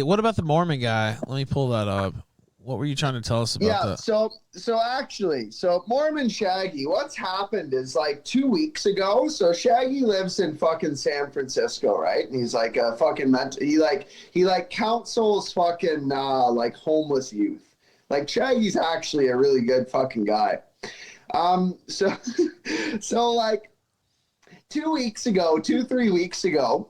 What about the Mormon guy? Let me pull that up. What were you trying to tell us about that? So Mormon Shaggy, what's happened is like 2 weeks ago. So Shaggy lives in fucking San Francisco, right? And he's like a fucking he counsels fucking like homeless youth. Like Shaggy's actually a really good fucking guy. So so like 2 weeks ago, 3 weeks ago,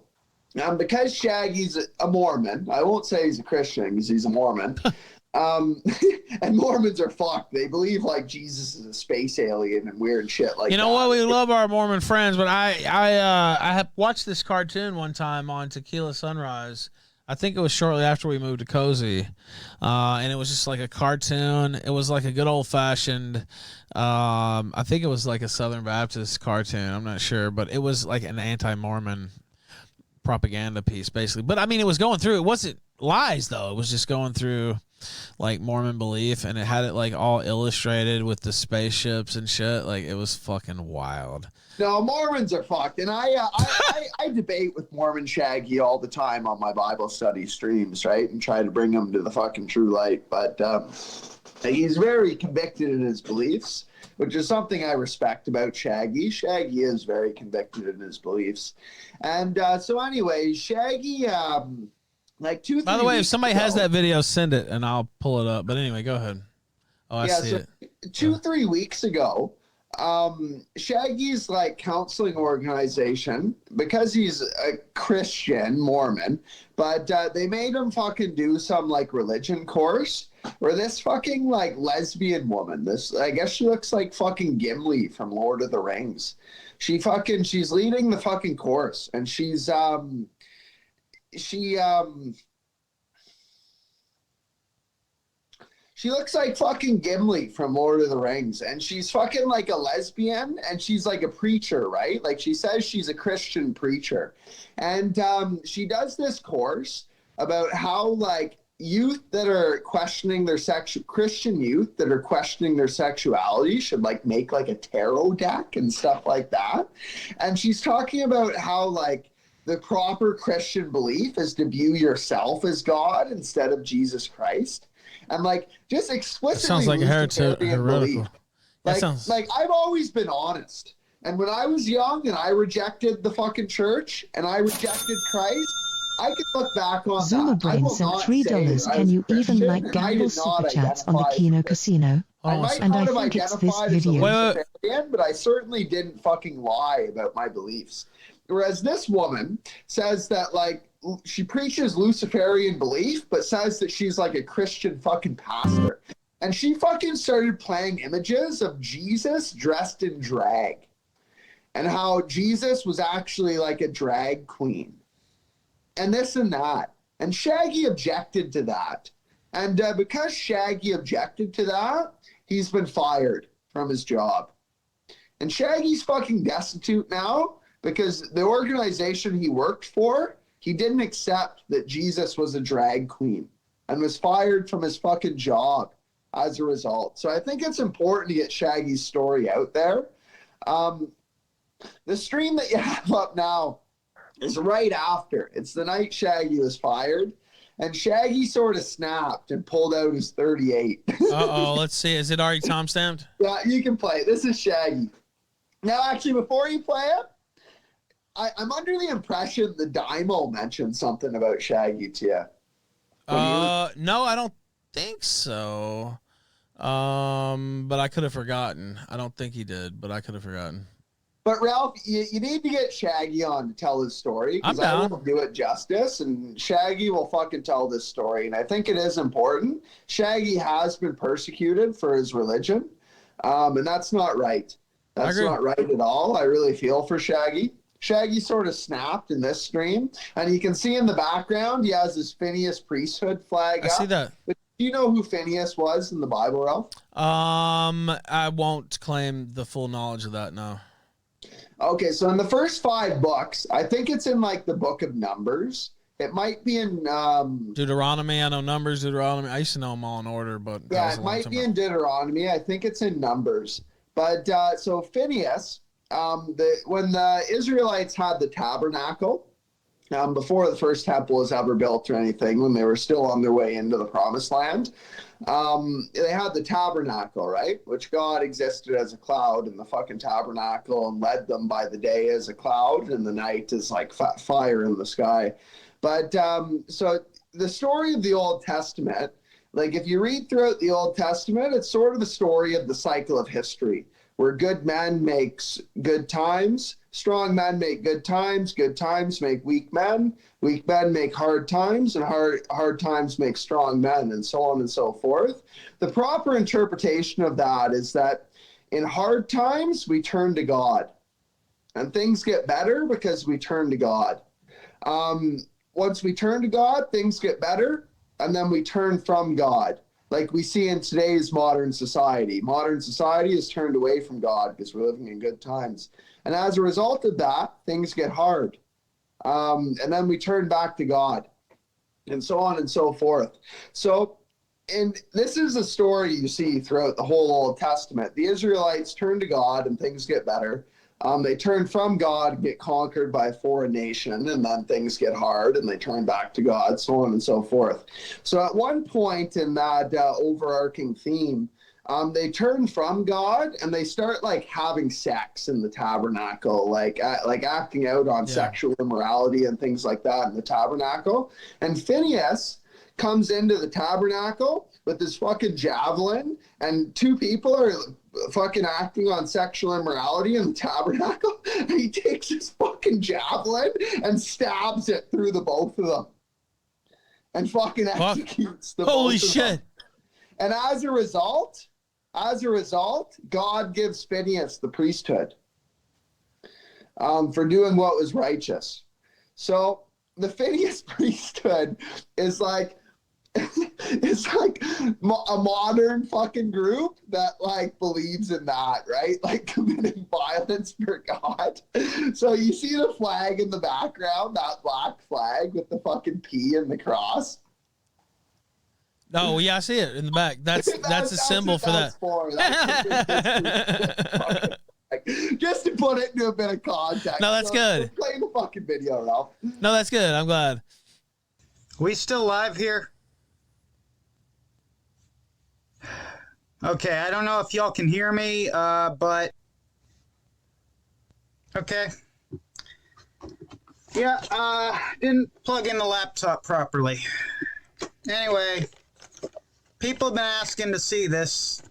because Shaggy's a Mormon, I won't say he's a Christian because he's a Mormon. And Mormons are fucked. They believe like Jesus is a space alien and weird shit like that. You know what? We love our Mormon friends, but I have watched this cartoon one time on Tequila Sunrise. I think it was shortly after we moved to Cozy, and it was just like a cartoon. It was like a good old fashioned. I think it was like a Southern Baptist cartoon. I'm not sure, but it was like an anti-Mormon propaganda piece, basically. But I mean, it was going through. It wasn't lies though. It was just going through like Mormon belief, and it had it like all illustrated with the spaceships and shit. Like it was fucking wild. No, Mormons are fucked, and I debate with Mormon Shaggy all the time on my Bible study streams, right, and try to bring him to the fucking true light. But he's very convicted in his beliefs, which is something I respect about Shaggy. Shaggy is very convicted in his beliefs, and so anyway, Shaggy. Like 2 By the way, if somebody has that video, send it and I'll pull it up. But anyway, go ahead. Oh, I see it. 3 weeks ago, Shaggy's like counseling organization, because he's a Christian Mormon, but they made him fucking do some like religion course where this fucking like lesbian woman, this, I guess she looks like fucking Gimli from Lord of the Rings. She's leading the fucking course, and she looks like fucking Gimli from Lord of the Rings, and she's fucking like a lesbian, and she's like a preacher, right? Like she says she's a Christian preacher, and she does this course about how like youth that are questioning their Christian youth that are questioning their sexuality should like make like a tarot deck and stuff like that. And she's talking about how like the proper Christian belief is to view yourself as God instead of Jesus Christ. And like just explicitly that sounds like a heretical. Like I've always been honest. And when I was young and I rejected the fucking church and I rejected Christ, I can look back on Zuma Brain sent $3. Can you even like gamble super chats on the Keno Casino? And I think it's this video. But I certainly didn't fucking lie about my beliefs. Whereas this woman says that like she preaches Luciferian belief, but says that she's like a Christian fucking pastor. And she fucking started playing images of Jesus dressed in drag, and how Jesus was actually like a drag queen, and this and that. And Shaggy objected to that. And because Shaggy objected to that, he's been fired from his job. And Shaggy's fucking destitute now because the organization he worked for, he didn't accept that Jesus was a drag queen and was fired from his fucking job as a result. So I think it's important to get Shaggy's story out there. The stream that you have up now is right after. It's the night Shaggy was fired, and Shaggy sort of snapped and pulled out his 38. Uh-oh, let's see. Is it already time-stamped? Yeah, you can play it. This is Shaggy. Now, actually, before you play it, I'm under the impression the Dymo mentioned something about Shaggy to you. No, I don't think so. But I could have forgotten. I don't think he did, but I could have forgotten. But Ralph, you need to get Shaggy on to tell his story, because I won't do it justice, and Shaggy will fucking tell this story, and I think it is important. Shaggy has been persecuted for his religion, and that's not right. That's not right at all. I really feel for Shaggy. Shaggy sort of snapped in this stream, and you can see in the background he has his Phineas priesthood flag up. I see that. But do you know who Phineas was in the Bible, Ralph? I won't claim the full knowledge of that, no. Okay, so in the first 5 books, I think it's in like the book of Numbers. It might be in Deuteronomy. I know Numbers, Deuteronomy. I used to know them all in order, but yeah, it might be in Deuteronomy. I think it's in Numbers. But so Phineas, when the Israelites had the tabernacle, before the first temple was ever built or anything, when they were still on their way into the promised land. They had the tabernacle, right? Which God existed as a cloud in the fucking tabernacle and led them by the day as a cloud, and the night is like fire in the sky. But so the story of the Old Testament, like if you read throughout the Old Testament, it's sort of the story of the cycle of history, where good men makes good times, strong men make good times make weak men make hard times, and hard times make strong men, and so on and so forth. The proper interpretation of that is that in hard times, we turn to God. And things get better because we turn to God. Once we turn to God, things get better, and then we turn from God. Like we see in today's modern society. Modern society is turned away from God because we're living in good times. And as a result of that, things get hard. And then we turn back to God, and so on and so forth. So, and this is a story you see throughout the whole Old Testament. The Israelites turn to God and things get better. They turn from God, get conquered by a foreign nation, and then things get hard and they turn back to God, so on and so forth. So at one point in that overarching theme, they turn from God and they start like having sex in the tabernacle, like acting out on sexual immorality and things like that in the tabernacle. And Phineas comes into the tabernacle with this fucking javelin, and two people are fucking acting on sexual immorality in the tabernacle. And he takes his fucking javelin and stabs it through the both of them and fucking executes the Holy both of shit. them. And as a result, God gives Phineas the priesthood for doing what was righteous. So the Phineas priesthood is like, it's like a modern fucking group that like believes in that, right? Like committing violence for God. So you see the flag in the background, that black flag with the fucking P and the cross. Oh yeah, I see it in the back. That's a symbol for that. Just to put it into a bit of context. No, that's good. Play the fucking video, Ralph. No, that's good. I'm glad. We still live here? Okay, I don't know if y'all can hear me, but okay. Yeah, didn't plug in the laptop properly. Anyway, people have been asking to see this.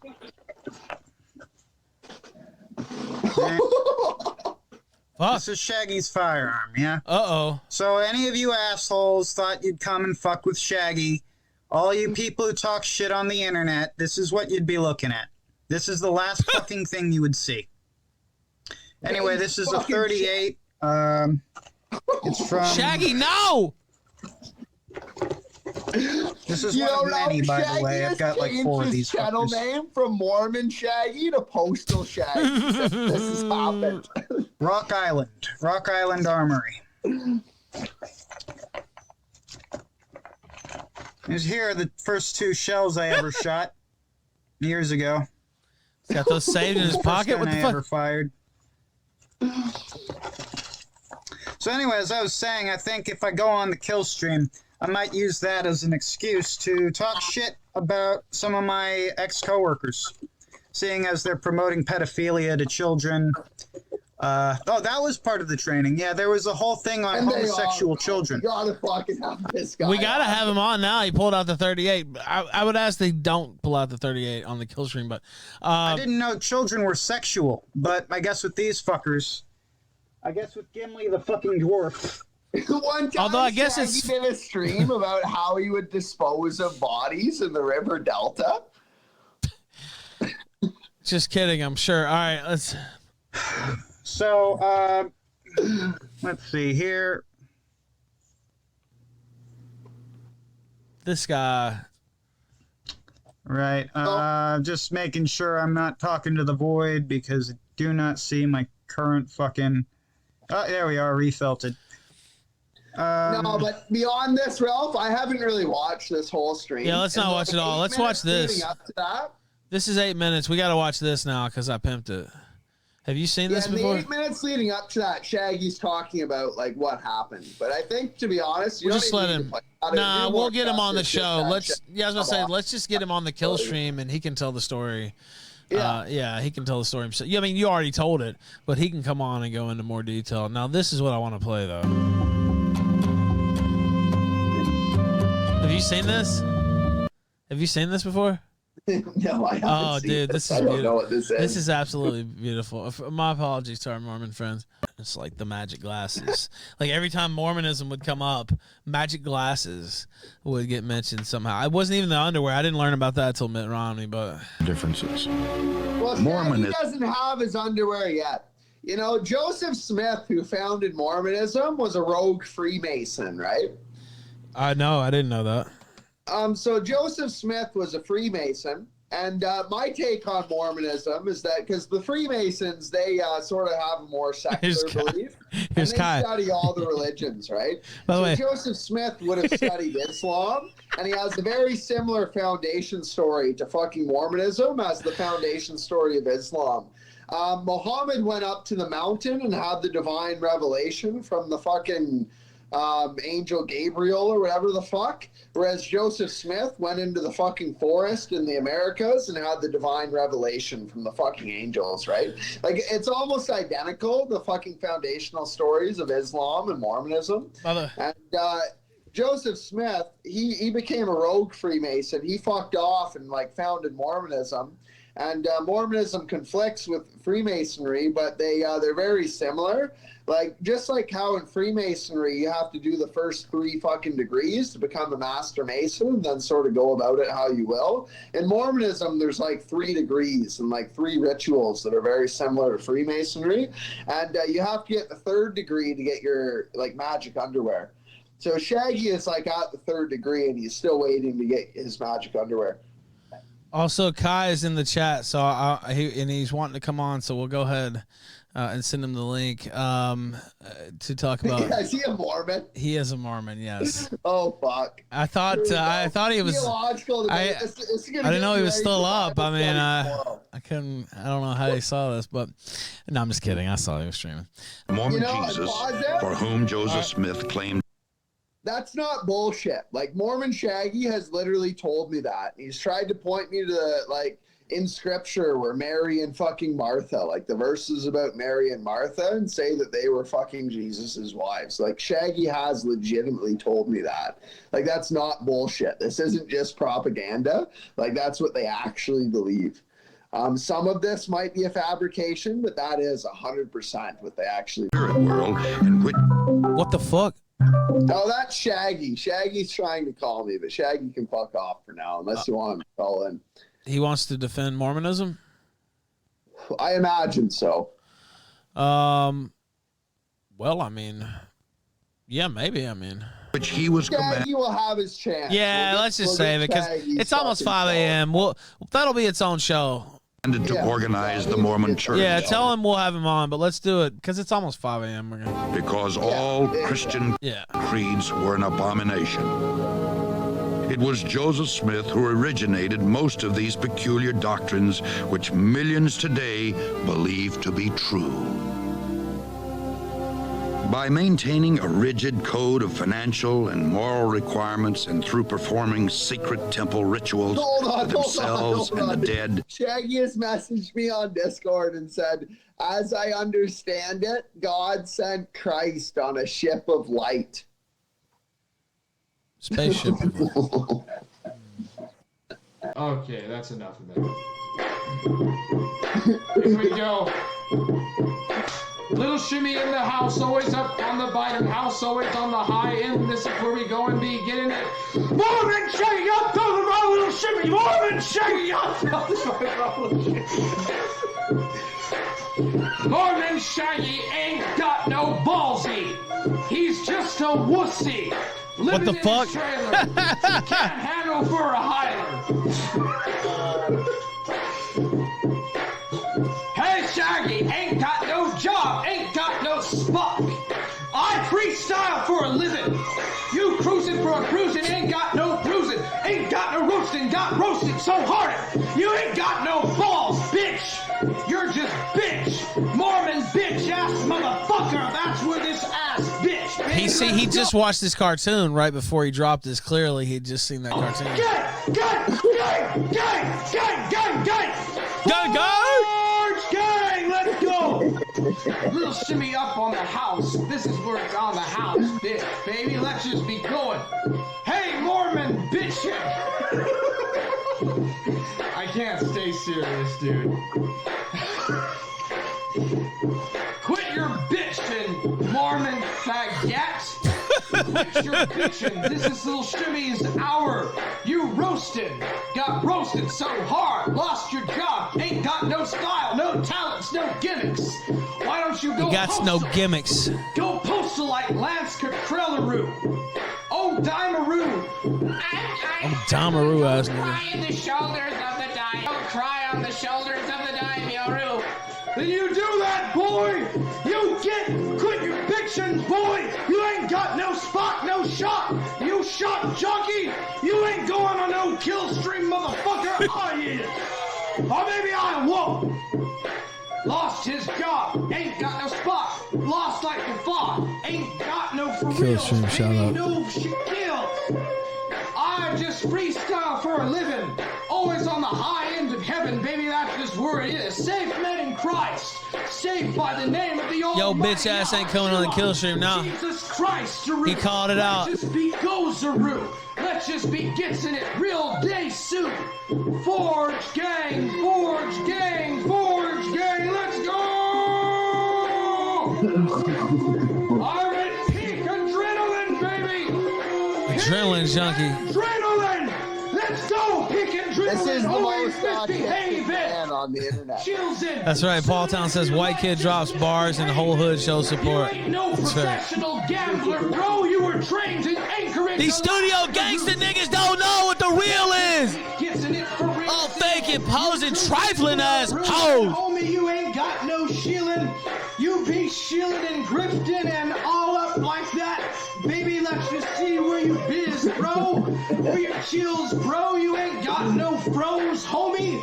This is Shaggy's firearm, yeah? Uh-oh. So any of you assholes thought you'd come and fuck with Shaggy, all you people who talk shit on the internet, this is what you'd be looking at. This is the last fucking thing you would see. Anyway, this is a 38. It's from... Shaggy, no! This is one of many, by the way. I've got like 4 of these channel name from Mormon Shaggy to Postal Shaggy. This has happened. Rock Island Armory. Here are the first 2 shells I ever shot years ago. He's got those saved in his pocket. What the fuck? Ever fired. So anyway, as I was saying, I think if I go on the Killstream, I might use that as an excuse to talk shit about some of my ex-coworkers, seeing as they're promoting pedophilia to children. Oh, that was part of the training. Yeah, there was a whole thing on homosexual children. You gotta fucking have this guy. We gotta have him on now. He pulled out the 38. I would ask they don't pull out the 38 on the Killstream, but I didn't know children were sexual, but I guess with these fuckers, I guess with Gimli the fucking dwarf. One time, although I guess Shaggy did a stream about how he would dispose of bodies in the river Delta. Just kidding, I'm sure. All right, let's. So, let's see here. This guy. Right. Just making sure I'm not talking to the void because I do not see my current fucking. Oh, there we are, refelted. No, but beyond this, Ralph, I haven't really watched this whole stream. Yeah, let's not watch it all. Let's watch this. Up to that, this is 8 minutes. We got to watch this now because I pimped it. Have you seen this in before? the 8 minutes leading up to that, Shaggy's talking about like what happened. But I think, to be honest, you we'll don't just even let need him. to play. Nah, we'll get him on the show. I Let's just get him on the Killstream and he can tell the story. Yeah, he can tell the story himself. Yeah, I mean, you already told it, but he can come on and go into more detail. Now, this is what I want to play, though. Have you seen this? Have you seen this before? No, I haven't. Oh, dude, this is beautiful. I don't know what this is. This is absolutely beautiful. My apologies to our Mormon friends. It's like the magic glasses. Like every time Mormonism would come up, magic glasses would get mentioned somehow. It wasn't even the underwear. I didn't learn about that until Mitt Romney, but differences. Well, Mormonism doesn't have his underwear yet. You know, Joseph Smith, who founded Mormonism, was a rogue Freemason, right? I know. I didn't know that. So Joseph Smith was a Freemason, and my take on Mormonism is that because the Freemasons, they sort of have a more secular belief, and they study all the religions, right? So Joseph Smith would have studied Islam, and he has a very similar foundation story to fucking Mormonism as the foundation story of Islam. Muhammad went up to the mountain and had the divine revelation from the fucking Angel Gabriel or whatever the fuck, whereas Joseph Smith went into the fucking forest in the Americas and had the divine revelation from the fucking angels, right? Like, it's almost identical, the fucking foundational stories of Islam and Mormonism. And Joseph Smith, he became a rogue Freemason. He fucked off and like founded Mormonism. And Mormonism conflicts with Freemasonry, but they're very similar. Like, just like how in Freemasonry you have to do the first 3 fucking degrees to become a master mason and then sort of go about it how you will. In Mormonism, there's like 3 degrees and like 3 rituals that are very similar to Freemasonry. And you have to get the 3rd degree to get your like magic underwear. So Shaggy is like at the 3rd degree and he's still waiting to get his magic underwear. Also, Kai is in the chat, so he's wanting to come on, so we'll go ahead and send him the link to talk about. Is he a Mormon? He is a Mormon, yes. Oh fuck! I thought he was. I didn't know he was still up. I mean, I couldn't. I don't know how he saw this, but no, I'm just kidding. I saw he was streaming. Mormon Jesus, for whom Joseph Smith claimed. That's not bullshit. Like, Mormon Shaggy has literally told me that. He's tried to point me to, like, in scripture where Mary and fucking Martha, like the verses about Mary and Martha, and say that they were fucking Jesus's wives. Like, Shaggy has legitimately told me that. Like, that's not bullshit. This isn't just propaganda. Like, that's what they actually believe. Some of this might be a fabrication, but that is 100% what they actually world in which. What the fuck? Oh, that's Shaggy. Shaggy's trying to call me, but Shaggy can fuck off for now, unless you want him to call in. He wants to defend Mormonism? I imagine so. Well, I mean, yeah, maybe. I mean, which he was Shaggy will have his chance. Yeah, let's just save it because it's almost 5 a.m. That'll be its own show. To organize the Mormon church. Yeah, tell him we'll have him on, but let's do it because it's almost 5 a.m. Because all Christian creeds were an abomination. It was Joseph Smith who originated most of these peculiar doctrines which millions today believe to be true. By maintaining a rigid code of financial and moral requirements and through performing secret temple rituals to themselves and the dead. Shaggy has messaged me on Discord and said, as I understand it, God sent Christ on a ship of light. Spaceship. Okay, that's enough of that. Here we go. Little shimmy in the house, always up on the bottom, house always on the high end. This is where we go and be getting it. Mormon Shaggy, up to the right, little shimmy. Mormon Shaggy, up to the right, little shimmy. Mormon Shaggy ain't got no ballsy. He's just a wussy. What the fuck? Can't handle for a hiler. Hey, Shaggy, ain't got no job, ain't got no spot. I freestyle for a living. You cruising for a cruising, ain't got no bruising, ain't got no roasting, got roasted so hard. You ain't got no balls, bitch. You're just bitch. motherfucker, that's where this ass bitch, baby. He just watched this cartoon right before he dropped this. Clearly, he'd just seen that cartoon. Gang, let's go. Little shimmy up on the house. This is where it's on the house, bitch, baby. Let's just be going. Hey, Mormon bitch. I can't stay serious, dude. Quit your bitchin', Mormon faggot. Quit your bitchin'. This is little shimmy's hour. You roasted. Got roasted so hard. Lost your job. Ain't got no style, no talents, no gimmicks. Why don't you go? You got no gimmicks. Go postal like Lance Catrellaroo. Oh, Dimaroo. Oh, Dimaroo ass nigga. Cry in the shoulders of the dime. Don't cry on the shoulders of the daimyo. Then you do that, boy. You quit your bitchin', boy. You ain't got no spot, no shot. You shot jockey. You ain't going on no Killstream, motherfucker. I is. Or maybe I won't. Lost his job. Ain't got no spot. Lost like the fog. Ain't got no for real. Killstream, shout out. No shit kills. I just freestyle for a living. Always on the high end of heaven, baby. That's just where it is. Safe men in Christ. Saved by the name of the Almighty. Yo, bitch ass ain't coming on the Killstream now. Jesus Christ. He called it out. Let's just be Gozaroo. Let's just be Gitsin' it real day soon. Forge gang, forge gang, forge gang. Let's go. I'm at peak adrenaline, baby. Adrenaline junkie. Adrenaline! Let's go! Pick adrenaline! This is the Always most misbehave man on the internet. Chills in. That's right. Paul Town says white kid drops bars and the whole hood shows support. You ain't no That's right. professional gambler, bro. You were trained in anchorage. These studio gangster niggas don't know what the real is. Gets it for real. All faking, posing, trifling ass hoes. Homie, you ain't got no shielding. You be shielding and grifting and all up like that. Baby, let's just see where you biz, bro. Where your chills, bro. You ain't got no froze, homie.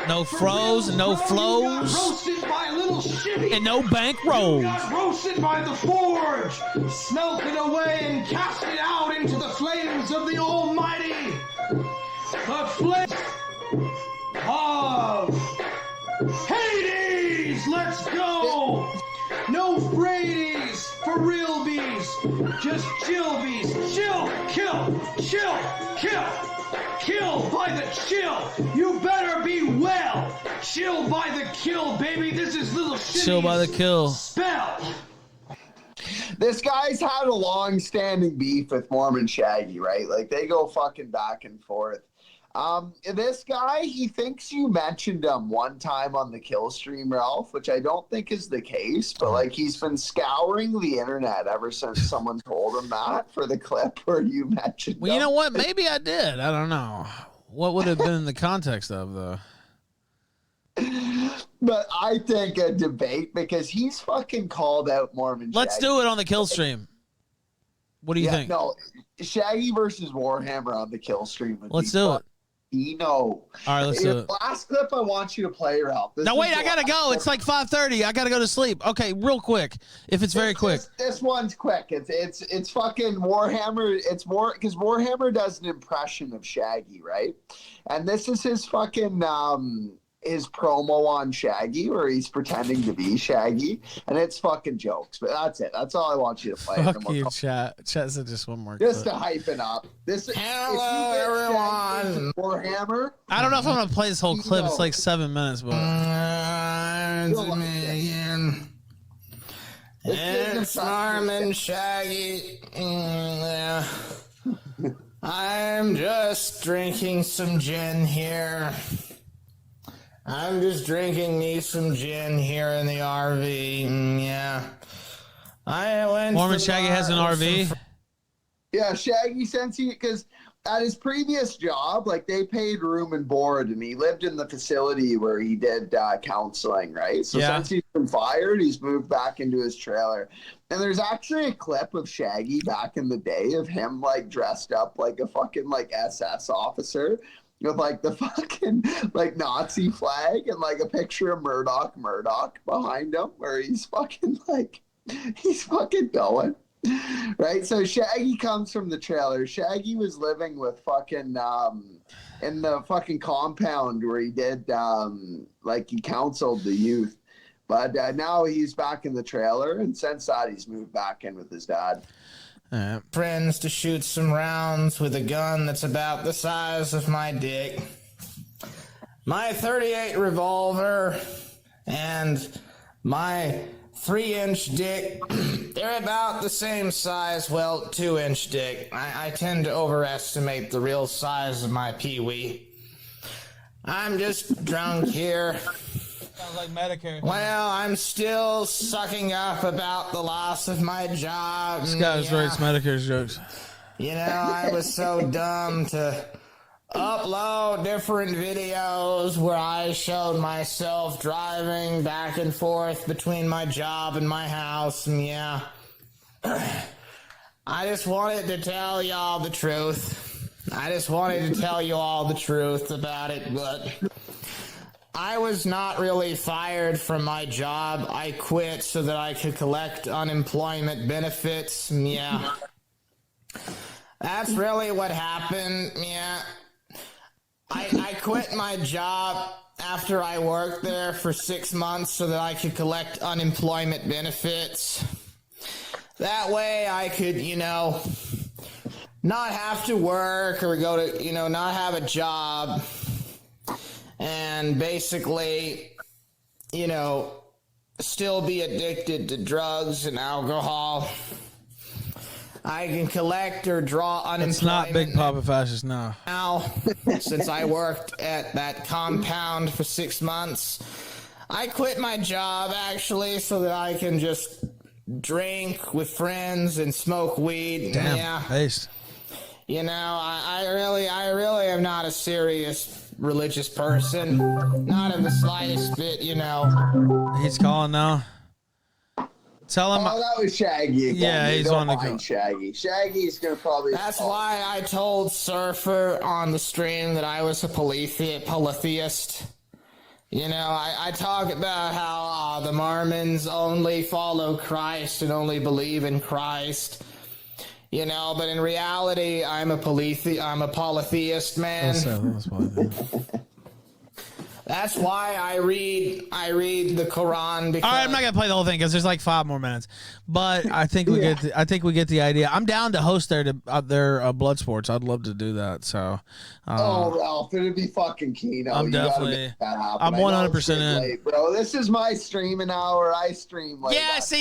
No froze, no flows, You got roasted by little shimmy. and no bank You rolls. got roasted by the forge. Smelt it away and cast it out into the flames of the Almighty. The flames of Hades. Let's go. No Fradies for real bees. Just chill bees. Chill, kill, chill, kill. Kill by the chill. You better be well. Chill by the kill, baby. This is little shitty. Chill by the kill. Spell. This guy's had a long-standing beef with Mormon Shaggy, right? Like, they go fucking back and forth. This guy, he thinks you mentioned him one time on the Killstream, Ralph, which I don't think is the case, but, like, he's been scouring the internet ever since someone told him that for the clip where you mentioned Well, you him. know what? Maybe I did. I don't know. What would have been in the context of, though? But I think a debate, because he's fucking called out Mormon Let's Shaggy. do it on the Killstream. What do you think? No, Shaggy versus Warhammer on the Killstream. Let's do it. All right, let's do it. Last clip I want you to play, Ralph. No, wait, I gotta go. It's like 5:30. I gotta go to sleep. Okay, real quick. If it's very quick. This one's quick. It's fucking Warhammer. It's more because Warhammer does an impression of Shaggy, right? And this is his fucking his promo on Shaggy where he's pretending to be Shaggy, and it's fucking jokes. But that's it. That's all I want you to play. Fuck you, chat. Chat said just one more Just clip. to hype it up. Hello, everyone. Warhammer. I don't know if I'm gonna play this whole clip. It's like 7 minutes, but It's me again. It's Mormon Shaggy. Yeah. I'm just drinking some gin here. I'm just drinking me some gin here in the RV. Yeah. I went. Mormon Shaggy has an RV. Yeah, Shaggy, since because at his previous job, like they paid room and board, and he lived in the facility where he did counseling, right? So since he's been fired, he's moved back into his trailer. And there's actually a clip of Shaggy back in the day of him like dressed up like a fucking like SS officer with like the fucking like Nazi flag and like a picture of Murdoch behind him, where he's fucking like He's fucking going. Right? So Shaggy comes from the trailer. Shaggy was living with fucking in the fucking compound where he did like he counseled the youth. But now he's back in the trailer, and since that he's moved back in with his dad. Friends to shoot some rounds with a gun that's about the size of my dick. My .38 revolver and my 3-inch dick, they're about the same size, well, 2-inch dick. I tend to overestimate the real size of my pee-wee. I'm just drunk here. Sounds like Medicare. Well, I'm still sucking up about the loss of my job. This guy writes Medicare's jokes. You know, I was so dumb to upload different videos where I showed myself driving back and forth between my job and my house, and yeah. I just wanted to tell y'all the truth. I just wanted to tell you all the truth about it, but I was not really fired from my job. I quit so that I could collect unemployment benefits, yeah. That's really what happened, yeah. I quit my job after I worked there for 6 months so that I could collect unemployment benefits. That way I could, you know, not have to work or go to, you know, not have a job and basically, you know, still be addicted to drugs and alcohol. I can collect or draw unemployment. It's not Big Papa Fascist now. Now, since I worked at that compound for 6 months, I quit my job actually so that I can just drink with friends and smoke weed. Damn, yeah. based. You know, I really am not a serious religious person. Not in the slightest bit, you know. He's calling now. Tell him. Oh, that was Shaggy again. Yeah, he's on the go. Shaggy. Shaggy's gonna probably. That's why I told Surfer on the stream that I was a polytheist. You know, I talk about how the Mormons only follow Christ and only believe in Christ. You know, but in reality, I'm a polytheist, man. That's why I read the Quran. Because All right, I'm not gonna play the whole thing because there's like 5 more minutes, but I think we get the idea. I'm down to host their bloodsports. I'd love to do that. So, oh, Ralph, it'd be fucking Keno. I'm definitely. I'm 100% in, late, bro. This is my streaming hour. I stream late. Yeah, see.